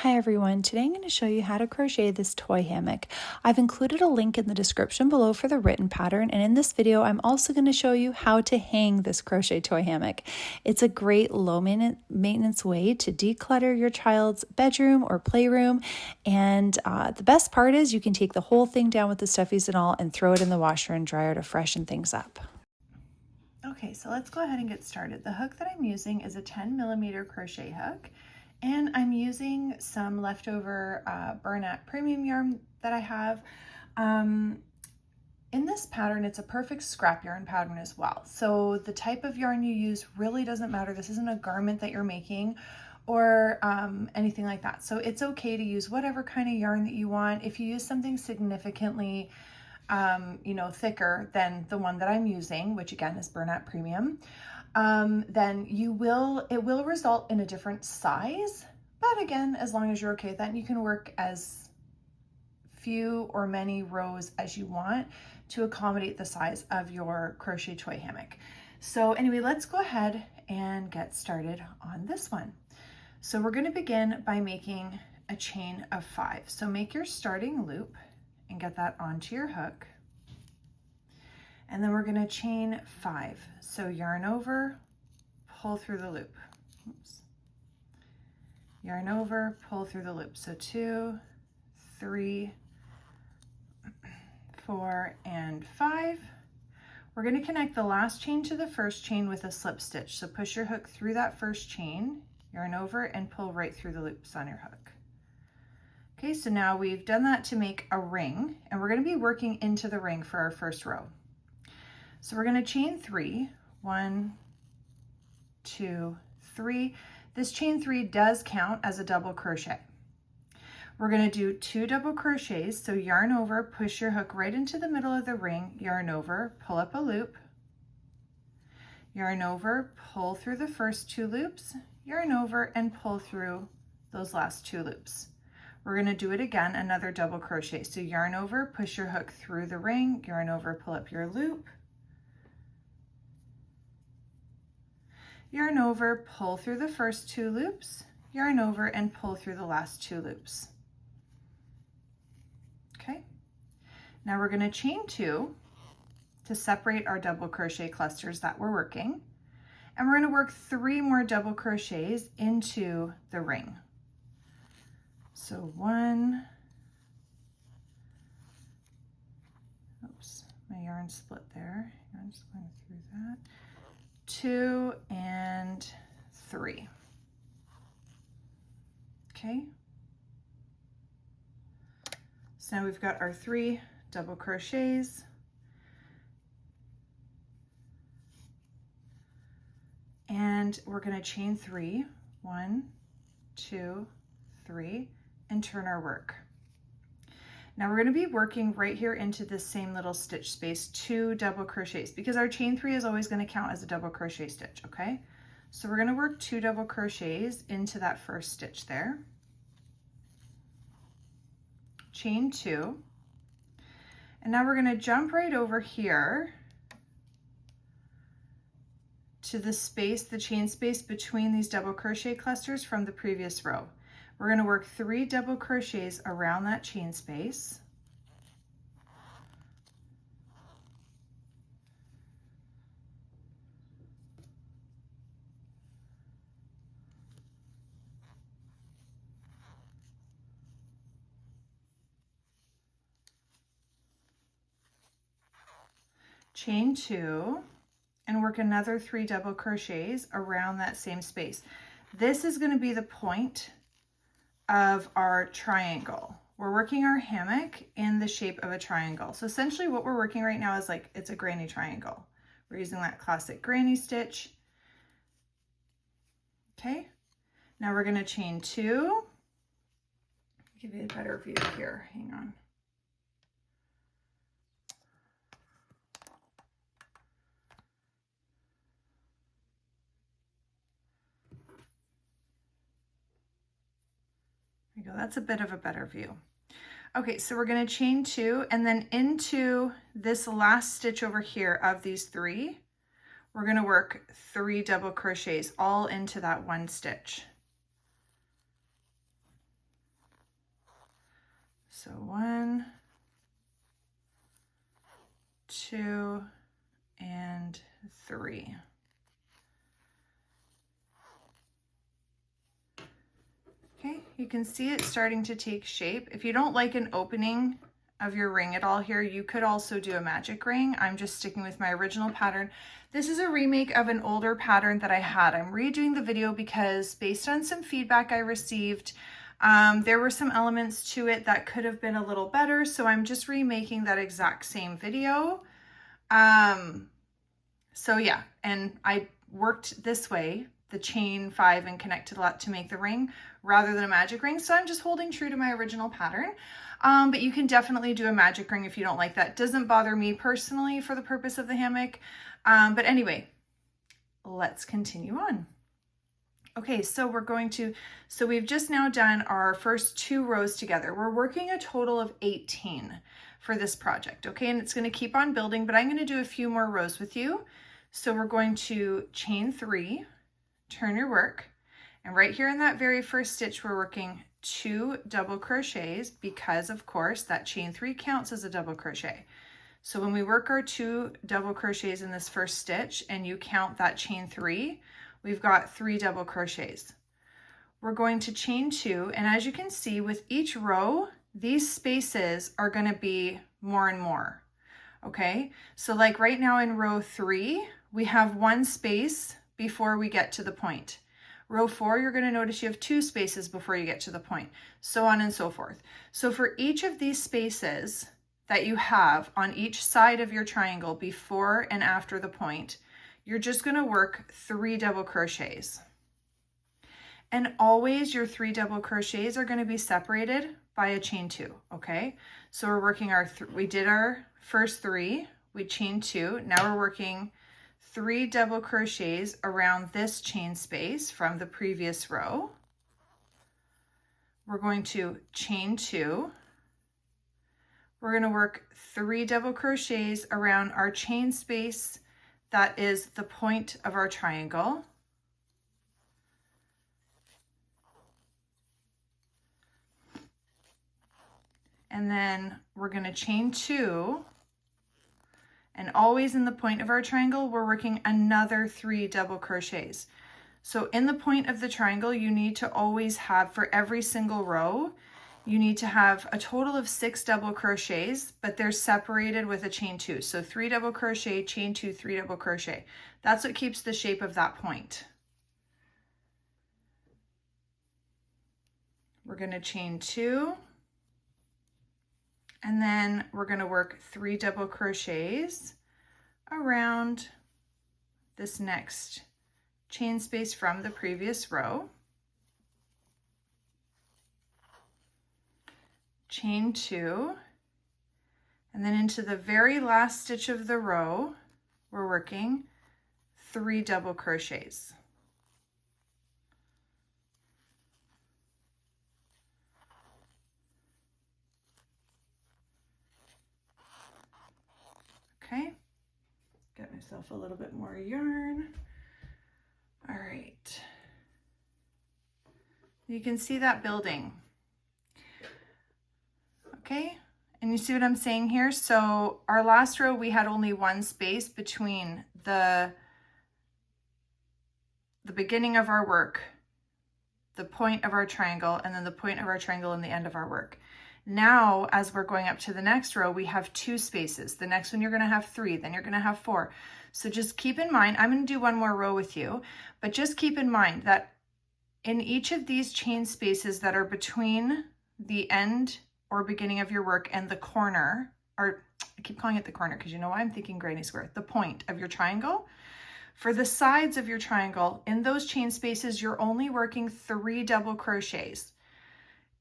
Hi everyone, today I'm going to show you how to crochet this toy hammock. I've included a link in the description below for the written pattern, and in this video I'm also going to show you how to hang this crochet toy hammock. It's a great low maintenance way to declutter your child's bedroom or playroom, and the best part is you can take the whole thing down with the stuffies and all and throw it in the washer and dryer to freshen things up. Okay, so let's go ahead and get started. The hook that I'm using is a 10mm crochet hook. And I'm using some leftover bernat premium yarn that I have. In this pattern, it's a perfect scrap yarn pattern as well. So the type of yarn you use really doesn't matter. This isn't a garment that you're making or anything like that. So it's okay to use whatever kind of yarn that you want. If you use something significantly thicker than the one that I'm using, which again is bernat premium, then it will result in a different size. But again, as long as you're okay with that, you can work as few or many rows as you want to accommodate the size of your crochet toy hammock. So anyway, let's go ahead and get started on this one. So we're going to begin by making a chain of 5. So make your starting loop and get that onto your hook. And then we're going to chain 5. So yarn over, pull through the loop. Oops. Yarn over, pull through the loop. So 2, 3, 4, and 5. We're going to connect the last chain to the first chain with a slip stitch. So push your hook through that first chain, yarn over, and pull right through the loops on your hook. Okay, so now we've done that to make a ring, and we're going to be working into the ring for our first row. So we're going to chain 3, 1, 2, 3. This chain 3 does count as a double crochet. We're going to do 2 double crochets. So yarn over, push your hook right into the middle of the ring, yarn over, pull up a loop, yarn over, pull through the first 2 loops, yarn over, and pull through those last 2 loops. We're going to do it again, another double crochet. So yarn over, push your hook through the ring, yarn over, pull up your loop, yarn over, pull through the first 2 loops, yarn over, and pull through the last 2 loops. Okay, now we're going to chain 2 to separate our double crochet clusters that we're working, and we're going to work 3 more double crochets into the ring. So 1, oops, my yarn split there, I'm just going through that, 2, and 3. Okay, so now we've got our 3 double crochets, and we're going to chain 3, 1, 2, 3, and turn our work. Now we're going to be working right here into this same little stitch space, 2 double crochets, because our chain 3 is always going to count as a double crochet stitch, okay? So we're going to work 2 double crochets into that first stitch there. Chain 2. And now we're going to jump right over here to the space, the chain space between these double crochet clusters from the previous row. We're going to work 3 double crochets around that chain space. Chain 2 and work another 3 double crochets around that same space. This is going to be the point of our triangle. We're working our hammock in the shape of a triangle. So essentially what we're working right now is like, it's a granny triangle. We're using that classic granny stitch. Okay, now we're going to chain 2. Give you a better view here, hang on. There you go, that's a bit of a better view. Okay, so we're going to chain 2, and then into this last stitch over here of these 3, we're going to work 3 double crochets all into that one stitch. So 1, 2, and 3. Okay, you can see it starting to take shape. If you don't like an opening of your ring at all here, you could also do a magic ring. I'm just sticking with my original pattern. This is a remake of an older pattern that I had. I'm redoing the video because based on some feedback I received, there were some elements to it that could have been a little better. So I'm just remaking that exact same video. So yeah, and I worked this way, the chain 5 and connected a lot to make the ring rather than a magic ring. So I'm just holding true to my original pattern. But you can definitely do a magic ring if you don't like that. Doesn't bother me personally for the purpose of the hammock. But anyway, let's continue on. Okay, so we've just now done our first 2 rows together. We're working a total of 18 for this project, okay? And it's gonna keep on building, but I'm gonna do a few more rows with you. So we're going to chain 3, turn your work, and right here in that very first stitch, we're working 2 double crochets because of course that chain 3 counts as a double crochet. So when we work our 2 double crochets in this first stitch and you count that chain 3, we've got 3 double crochets. We're going to chain 2, and as you can see with each row, these spaces are going to be more and more. Okay, so like right now in row 3, we have 1 space before we get to the point. Row 4, you're going to notice you have 2 spaces before you get to the point, so on and so forth. So for each of these spaces that you have on each side of your triangle before and after the point, you're just going to work 3 double crochets. And always your 3 double crochets are going to be separated by a chain 2, okay? So we're working we did our first 3, we chained 2, now we're working 3 double crochets around this chain space from the previous row. We're going to chain 2. We're going to work 3 double crochets around our chain space that is the point of our triangle. And then we're going to chain 2, and always in the point of our triangle, we're working another 3 double crochets. So in the point of the triangle, you need to always have, for every single row, you need to have a total of 6 double crochets, but they're separated with a chain 2. So 3 double crochet, chain 2, 3 double crochet. That's what keeps the shape of that point. We're going to chain 2. And then we're going to work 3 double crochets around this next chain space from the previous row. Chain 2, and then into the very last stitch of the row, we're working 3 double crochets. Okay, get myself a little bit more yarn. All right, you can see that building. Okay, and you see what I'm saying here? So our last row, we had only 1 space between the beginning of our work, the point of our triangle, and then the point of our triangle and the end of our work. Now, as we're going up to the next row, we have 2 spaces. The next one, you're going to have 3, then you're going to have 4. So just keep in mind, I'm going to do 1 more row with you, but just keep in mind that in each of these chain spaces that are between the end or beginning of your work and the corner, or I keep calling it the corner because you know why I'm thinking granny square, the point of your triangle. For the sides of your triangle, in those chain spaces, you're only working 3 double crochets.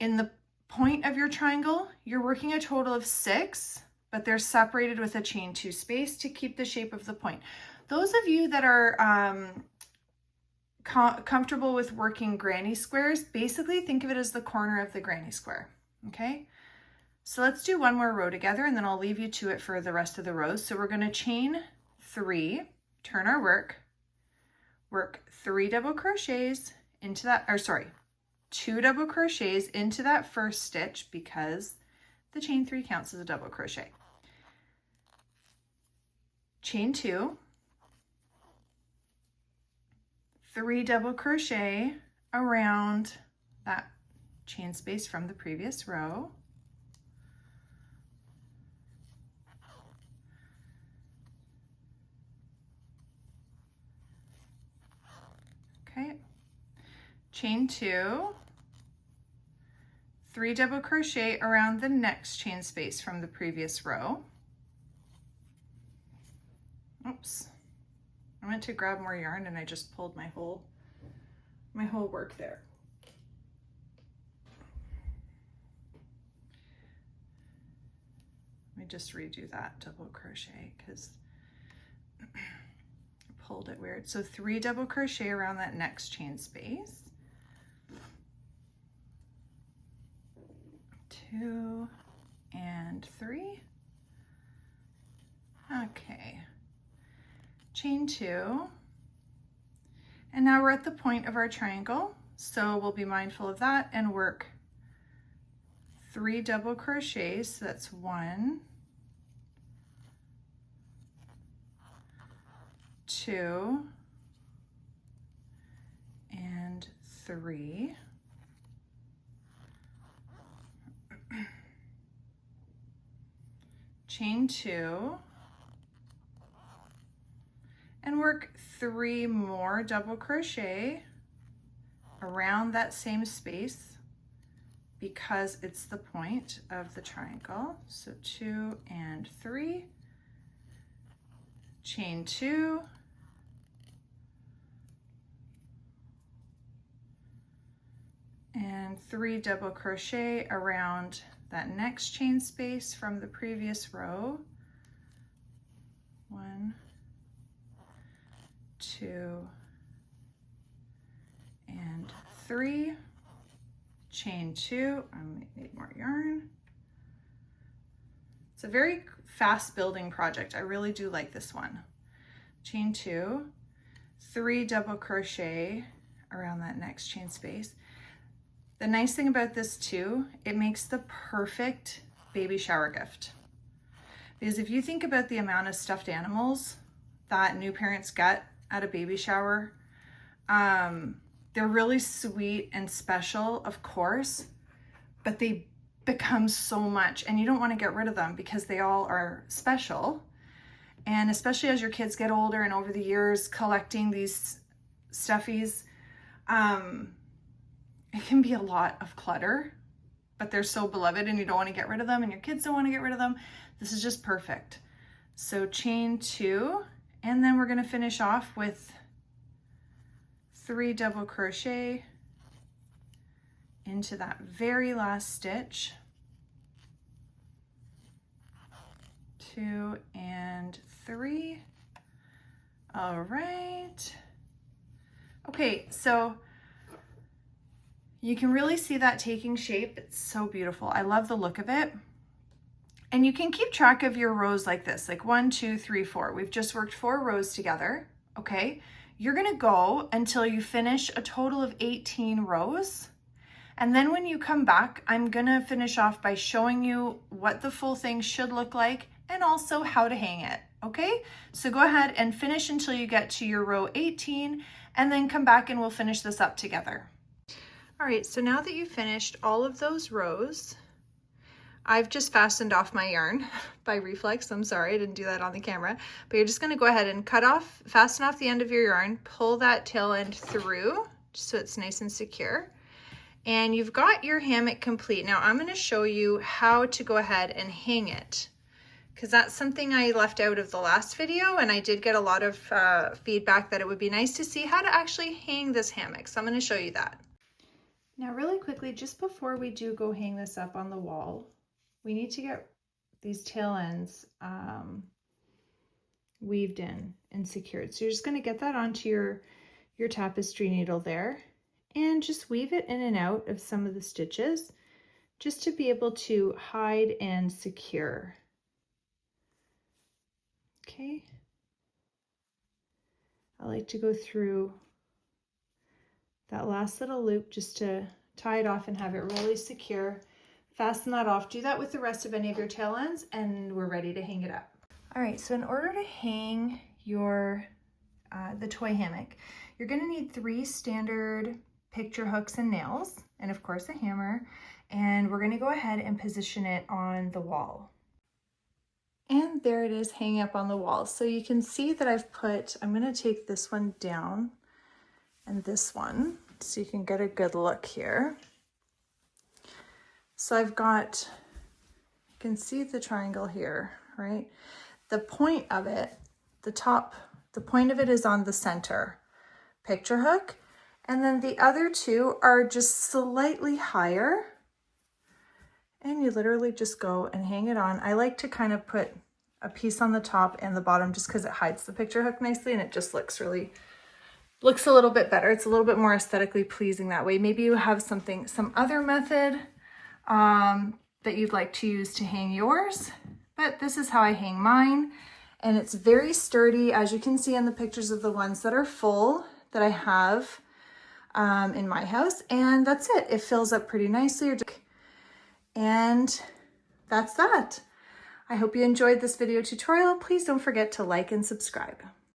In the point of your triangle, you're working a total of 6, but they're separated with a chain 2 space to keep the shape of the point. Those of you that are comfortable with working granny squares, basically think of it as the corner of the granny square, okay? So let's do 1 more row together and then I'll leave you to it for the rest of the rows. So we're going to chain 3, turn our work, work 3 double crochets into that, or sorry, 2 double crochets into that first stitch because the chain 3 counts as a double crochet. Chain 2, 3 double crochet around that chain space from the previous row. Okay, chain 2, 3 double crochet around the next chain space from the previous row. Oops, I went to grab more yarn and I just pulled my whole work there. Let me just redo that double crochet because I pulled it weird. So 3 double crochet around that next chain space. 2 and 3. Okay, chain 2, and now we're at the point of our triangle, so we'll be mindful of that and work 3 double crochets. So that's 1, 2, and 3. Chain 2, and work 3 more double crochet around that same space because it's the point of the triangle. So 2 and 3, chain 2, and 3 double crochet around that next chain space from the previous row. 1, 2, and 3, chain 2. I need more yarn. It's a very fast building project. I really do like this one. Chain 2, 3 double crochet around that next chain space. The nice thing about this too, it makes the perfect baby shower gift. Because if you think about the amount of stuffed animals that new parents get at a baby shower, they're really sweet and special, of course, but they become so much and you don't want to get rid of them because they all are special. And especially as your kids get older and over the years collecting these stuffies, it can be a lot of clutter, but they're so beloved and you don't want to get rid of them and your kids don't want to get rid of them. This is just perfect. So chain 2, and then we're going to finish off with 3 double crochet into that very last stitch. 2 and 3. All right. Okay, so you can really see that taking shape. It's so beautiful. I love the look of it. And you can keep track of your rows like this, like 1, 2, 3, 4. We've just worked 4 rows together, okay? You're gonna go until you finish a total of 18 rows. And then when you come back, I'm gonna finish off by showing you what the full thing should look like and also how to hang it, okay? So go ahead and finish until you get to your row 18 and then come back and we'll finish this up together. All right, so now that you've finished all of those rows, I've just fastened off my yarn by reflex. I'm sorry, I didn't do that on the camera, but you're just gonna go ahead and fasten off the end of your yarn, pull that tail end through just so it's nice and secure. And you've got your hammock complete. Now I'm gonna show you how to go ahead and hang it, because that's something I left out of the last video, and I did get a lot of feedback that it would be nice to see how to actually hang this hammock. So I'm gonna show you that. Now really quickly, just before we do go hang this up on the wall, we need to get these tail ends weaved in and secured. So you're just gonna get that onto your tapestry needle there and just weave it in and out of some of the stitches just to be able to hide and secure. Okay. I like to go through that last little loop just to tie it off and have it really secure fasten that off. Do that with the rest of any of your tail ends and we're ready to hang it up. All right, so in order to hang your the toy hammock, you're gonna need 3 standard picture hooks and nails, and of course a hammer, and we're gonna go ahead and position it on the wall. And there it is hanging up on the wall. So you can see that I'm gonna take this one down and this one, so you can get a good look here. So I've got, you can see the triangle here, right? The point of it, the point of it is on the center picture hook, and then the other 2 are just slightly higher, and you literally just go and hang it on. I like to kind of put a piece on the top and the bottom just because it hides the picture hook nicely and it just looks a little bit better. It's a little bit more aesthetically pleasing that way. Maybe you have some other method that you'd like to use to hang yours, but this is how I hang mine. And it's very sturdy, as you can see in the pictures of the ones that are full that I have in my house. And that's it. It fills up pretty nicely. And that's that. I hope you enjoyed this video tutorial. Please don't forget to like and subscribe.